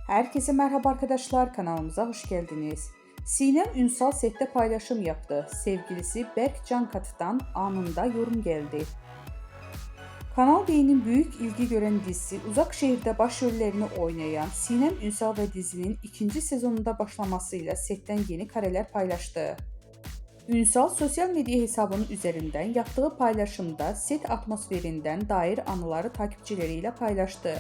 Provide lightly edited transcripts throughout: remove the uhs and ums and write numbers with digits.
Herkese merhaba arkadaşlar, kanalımıza hoş geldiniz. Sinem Ünsal sette paylaşım yaptı. Sevgilisi Berk Cankatı'dan anında yorum geldi. Kanal D'nin büyük ilgi gören dizisi Uzak Şehir'de başrollerini oynayan Sinem Ünsal ve dizinin ikinci sezonunda başlamasıyla setten yeni kareler paylaştı. Ünsal sosyal medya hesabının üzerinden yaptığı paylaşımda set atmosferinden dair anıları takipçileriyle paylaştı.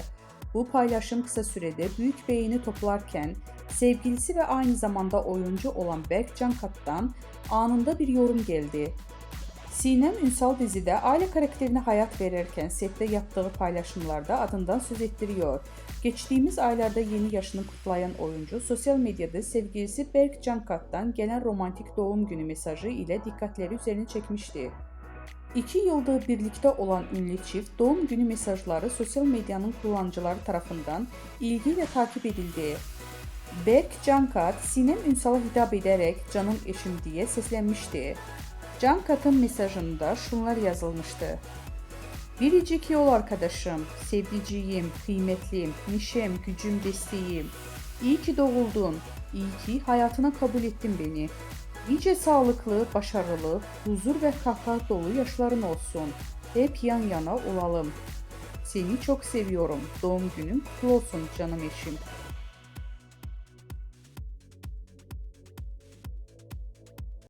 Bu paylaşım kısa sürede büyük beğeni toplarken sevgilisi ve aynı zamanda oyuncu olan Berk Cankat'tan anında bir yorum geldi. Sinem Ünsal dizide aile karakterine hayat verirken sette yaptığı paylaşımlarda adından söz ettiriyor. Geçtiğimiz aylarda yeni yaşını kutlayan oyuncu sosyal medyada sevgilisi Berk Cankat'tan gelen romantik doğum günü mesajı ile dikkatleri üzerine çekmişti. 2 yıldır birlikte olan ünlü çift doğum günü mesajları sosyal medyanın kullanıcıları tarafından ilgiyle takip edildi. Berk Cankat, Sinem Ünsal'a hitap ederek "canım eşim" diye seslenmişti. Cankat'ın mesajında şunlar yazılmıştı: "Biricik yol arkadaşım, sevdiceğim, kıymetlim, neşem, gücüm, desteğim. İyi ki doğuldun, iyi ki hayatına kabul ettin beni. Nice sağlıklı, başarılı, huzur ve kahkaha dolu yaşların olsun. Hep yan yana olalım. Seni çok seviyorum. Doğum günün kutlu olsun canım eşim."